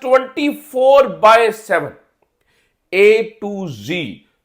24/7 A to Z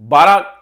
12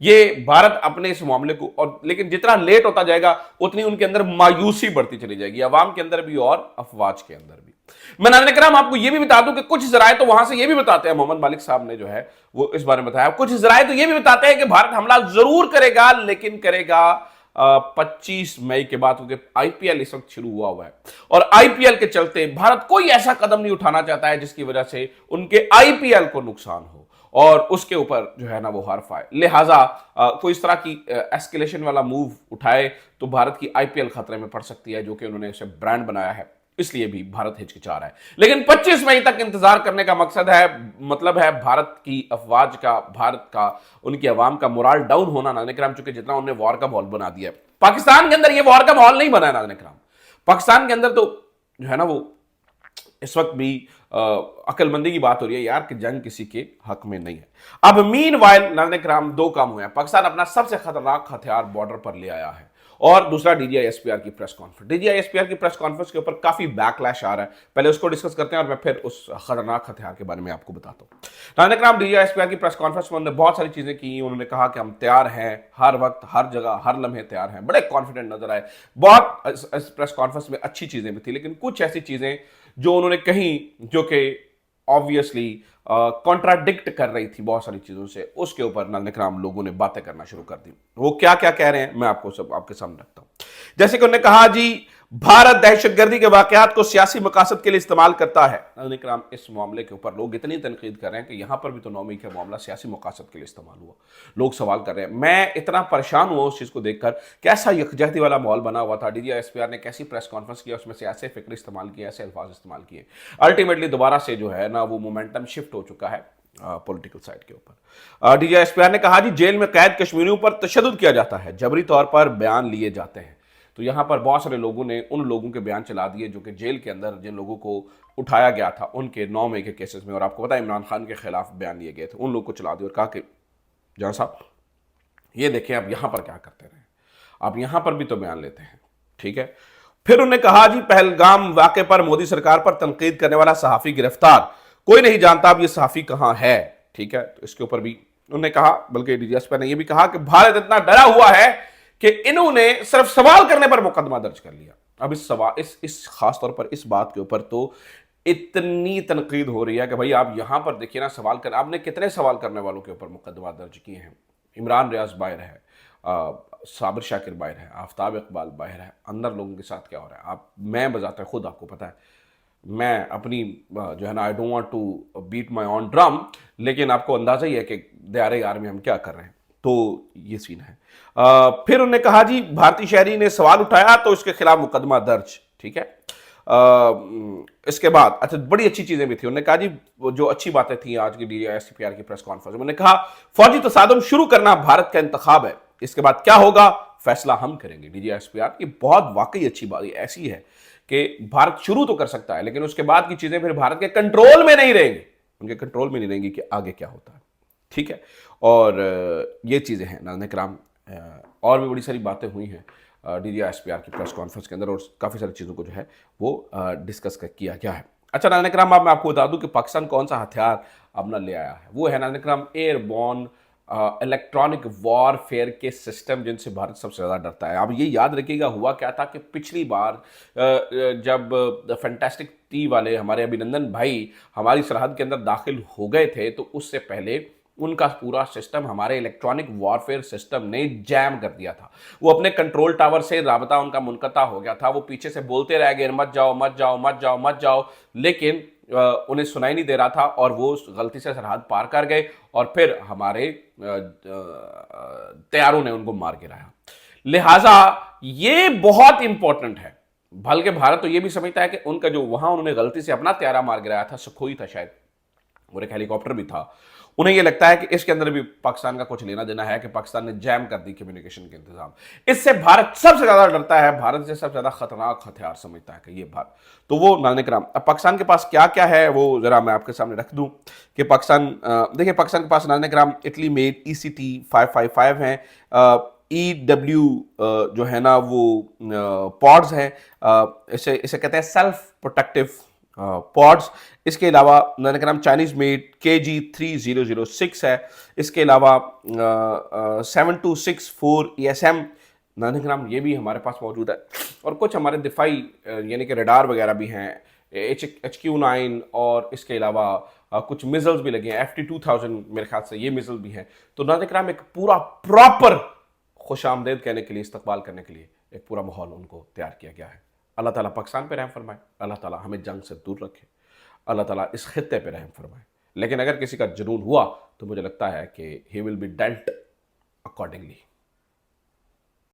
یہ بھارت اپنے اس معاملے کو اور لیکن جتنا لیٹ ہوتا جائے گا اتنی ان کے اندر مایوسی بڑھتی چلی جائے گی، عوام کے اندر بھی اور افواج کے اندر بھی۔ میں ناظرین کرام آپ کو یہ بھی بتا دوں کہ کچھ ذرائع تو وہاں سے یہ بھی بتاتے ہیں، محمد مالک صاحب نے جو ہے وہ اس بارے میں بتایا، کچھ ذرائع تو یہ بھی بتاتے ہیں کہ بھارت حملہ ضرور کرے گا لیکن کرے گا 25 مئی کے بعد، کیونکہ آئی پی ایل اس وقت شروع ہوا ہے اور آئی پی ایل کے چلتے بھارت کوئی ایسا قدم نہیں اٹھانا چاہتا ہے جس کی وجہ سے ان کے آئی پی ایل کو نقصان ہو اور اس کے اوپر جو ہے نا وہ حرف آئے، لہٰذا کوئی اس طرح کی ایسکیلیشن والا موو اٹھائے تو بھارت کی آئی پی ایل خطرے میں پڑ سکتی ہے، جو کہ انہوں نے اسے برانڈ بنایا ہے، اس لیے بھی بھارت ہچکچا رہا ہے۔ لیکن 25 مئی تک انتظار کرنے کا مقصد ہے، مطلب ہے بھارت کی افواج کا، بھارت کا، ان کی عوام کا مورال ڈاؤن ہونا ناظرین کرام، چونکہ جتنا انہوں نے وار کا ماحول بنا دیا ہے۔ پاکستان کے اندر یہ وار کا ماحول نہیں بنا ہے ناظرین کرام، پاکستان کے اندر تو جو ہے نا وہ اس وقت بھی عقل مندی کی بات ہو رہی ہے یار کہ جنگ کسی کے حق میں نہیں ہے۔ اب مین وائل ناظرین کرام دو کام ہوئے ہیں، پاکستان اپنا سب سے خطرناک ہتھیار بارڈر پر لے آیا ہے، اور دوسرا D G I S P R کی press conference. D G I S P R کی پریس کانفرنس کے اوپر کافی بیک لیش آ رہا ہے، پہلے اس کو ڈسکس کرتے ہیں اور میں پھر اس خطرناک ہتھیار کے بارے میں آپ کو بتاتا ہوں۔ ناظرین کرام D G I S P R کی پریس کانفرنس میں انہوں نے بہت ساری چیزیں کی، انہوں نے کہا کہ ہم تیار ہیں، ہر وقت ہر جگہ ہر لمحے تیار ہیں، بڑے کانفیڈنٹ نظر آئے، بہت اس پریس کانفرنس میں اچھی چیزیں بھی تھی، لیکن کچھ ایسی چیزیں جو انہوں نے کہیں جو کہ آبویسلی کانٹراڈکٹ کر رہی تھی بہت ساری چیزوں سے، اس کے اوپر ناظرین کرام لوگوں نے باتیں کرنا شروع کر دی۔ وہ کیا کیا کہہ رہے ہیں میں آپ کو سب آپ کے سامنے رکھتا ہوں۔ جیسے کہ انہوں نے کہا جی بھارت دہشت گردی کے واقعات کو سیاسی مقاصد کے لیے استعمال کرتا ہے۔ ناظرین کرام اس معاملے کے اوپر لوگ اتنی تنقید کر رہے ہیں کہ یہاں پر بھی تو 9 مئی کا معاملہ سیاسی مقاصد کے لیے استعمال ہوا، لوگ سوال کر رہے ہیں۔ میں اتنا پریشان ہوا اس چیز کو دیکھ کر، کیسا یکجہتی والا ماحول بنا ہوا تھا، D G I S P R نے کیسی پریس کانفرنس کیا، اس میں سے ایسے فکر استعمال کیے، ایسے الفاظ استعمال کیے، الٹیمیٹلی دوبارہ سے جو ہے نا وہ مومنٹم شفٹ ہو چکا ہے پولیٹیکل سائڈ کے اوپر۔ D G I S P R نے کہا جی جیل میں قید کشمیریوں پر تشدد کیا جاتا ہے، جبری طور پر بیان لیے جاتے ہیں۔ تو یہاں پر بہت سارے لوگوں نے ان لوگوں کے بیان چلا دیے جو کہ جیل کے اندر جن لوگوں کو اٹھایا گیا تھا ان کے 9 مئی کے کیسز میں، اور آپ کو پتا ہے عمران خان کے خلاف بیان لیے گئے تھے، ان لوگوں کو چلا دیا اور کہا کہ جہاں صاحب یہ دیکھیں آپ یہاں پر کیا کرتے رہے، آپ یہاں پر بھی تو بیان لیتے ہیں، ٹھیک ہے۔ پھر انہوں نے کہا جی پہلگام واقعے پر مودی سرکار پر تنقید کرنے والا صحافی گرفتار، کوئی نہیں جانتا اب یہ صحافی کہاں ہے، ٹھیک ہے۔ تو اس کے اوپر بھی انہوں نے کہا، بلکہ ڈی جی ایس پی نے یہ بھی کہا کہ بھارت اتنا ڈرا ہوا ہے کہ انہوں نے صرف سوال کرنے پر مقدمہ درج کر لیا۔ اب اس خاص طور پر اس بات کے اوپر تو اتنی تنقید ہو رہی ہے کہ بھائی آپ یہاں پر دیکھیے نا، سوال کر آپ نے کتنے سوال کرنے والوں کے اوپر مقدمہ درج کیے ہیں۔ عمران ریاض باہر ہے، صابر شاکر باہر ہے، آفتاب اقبال باہر ہے، اندر لوگوں کے ساتھ کیا ہو رہا ہے میں بذات خود آپ کو پتا ہے، میں اپنی جو ہے نا I don't want to beat my own drum, لیکن آپ کو اندازہ ہی ہے کہ دیارے یار میں ہم کیا کر رہے ہیں، تو یہ سین ہے۔ پھر انہوں نے کہا جی بھارتی شہری نے سوال اٹھایا تو اس کے خلاف مقدمہ درج، ٹھیک ہے۔ اس کے بعد اچھا بڑی اچھی چیزیں بھی تھیں، انہوں نے کہا جی جو اچھی باتیں تھیں آج کی D G S P R کی پریس کانفرنس میں، انہوں نے کہا فوجی تصادم شروع کرنا بھارت کا انتخاب ہے، اس کے بعد کیا ہوگا فیصلہ ہم کریں گے۔ D G S P R کی بہت واقعی اچھی بات ایسی ہے کہ بھارت شروع تو کر سکتا ہے لیکن اس کے بعد کی چیزیں پھر بھارت کے کنٹرول میں نہیں رہیں گی، ان کے کنٹرول میں نہیں رہیں گی کہ آگے کیا ہوتا ہے، ٹھیک ہے۔ اور یہ چیزیں ہیں ناظرین کرام، اور بھی بڑی ساری باتیں ہوئی ہیں D G S P R کی پریس کانفرنس کے اندر، اور کافی ساری چیزوں کو جو ہے وہ ڈسکس کیا گیا ہے۔ اچھا ناظرین کرام اب میں آپ کو بتا دوں کہ پاکستان کون سا ہتھیار اپنا لے آیا ہے، وہ ہے ناظرین کرام ایئر بورن الیکٹرانک وار فیئر کے سسٹم، جن سے بھارت سب سے زیادہ ڈرتا ہے۔ آپ یہ یاد رکھیے گا ہوا کیا تھا کہ پچھلی بار جب فینٹاسٹک ٹی والے ہمارے ابھینندن بھائی ہماری سرحد کے اندر داخل ہو گئے تھے تو اس سے پہلے ان کا پورا سسٹم ہمارے الیکٹرانک وارفیئر سسٹم نے جیم کر دیا تھا، وہ اپنے کنٹرول ٹاور سے رابطہ ان کا منقطع ہو گیا تھا، وہ پیچھے سے بولتے رہ گئے مت جاؤ مت جاؤ مت جاؤ مت جاؤ، لیکن انہیں سنائی نہیں دے رہا تھا اور وہ غلطی سے سرحد پار کر گئے اور پھر ہمارے طیاروں نے ان کو مار گرایا۔ لہٰذا یہ بہت امپورٹنٹ ہے، بلکہ بھارت تو یہ بھی سمجھتا ہے کہ ان کا جو وہاں انہوں نے غلطی سے اپنا طیارہ مار گرایا تھا، سکھوئی تھا شاید اور ایک ہیلی کاپٹر بھی تھا، انہیں یہ لگتا ہے کہ اس کے اندر بھی پاکستان کا کچھ لینا دینا ہے کہ پاکستان نے جیم کر دی کمیونیکیشن کے انتظام۔ اس سے بھارت سب سے زیادہ ڈرتا ہے، بھارت سے سب سے زیادہ خطرناک ہتھیار سمجھتا ہے کہ یہ بھارت، تو وہ ناظرین کرام اب پاکستان کے پاس کیا کیا ہے وہ ذرا میں آپ کے سامنے رکھ دوں کہ پاکستان دیکھیں پاکستان کے پاس ناظرین کرام اٹلی میڈ ECT 555 ہیں، EW جو ہے نا وہ پاڈز ہیں، اسے کہتے ہیں سیلف پروٹیکٹیو پوڈس. اس کے علاوہ نان کرام چائنیز میڈ KG3006 ہے. اس کے علاوہ 7264 ESM نان کرام یہ بھی ہمارے پاس موجود ہے. اور کچھ ہمارے دفاعی یعنی کہ ریڈار وغیرہ بھی ہیں HQ9, اور اس کے علاوہ کچھ میزلز بھی لگے ہیں FT2000 میرے خیال سے یہ میزل بھی ہیں. تو نان کرام ایک پورا پراپر خوش آمدید کہنے کے لیے, استقبال کرنے کے لیے ایک پورا ماحول ان کو تیار کیا گیا ہے. اللہ تعالیٰ پاکستان پہ رحم فرمائے, اللہ تعالیٰ ہمیں جنگ سے دور رکھے, اللہ تعالیٰ اس خطے پہ رحم فرمائے. لیکن اگر کسی کا جنون ہوا تو مجھے لگتا ہے کہ ہی ول بی ڈیلٹ اکارڈنگلی.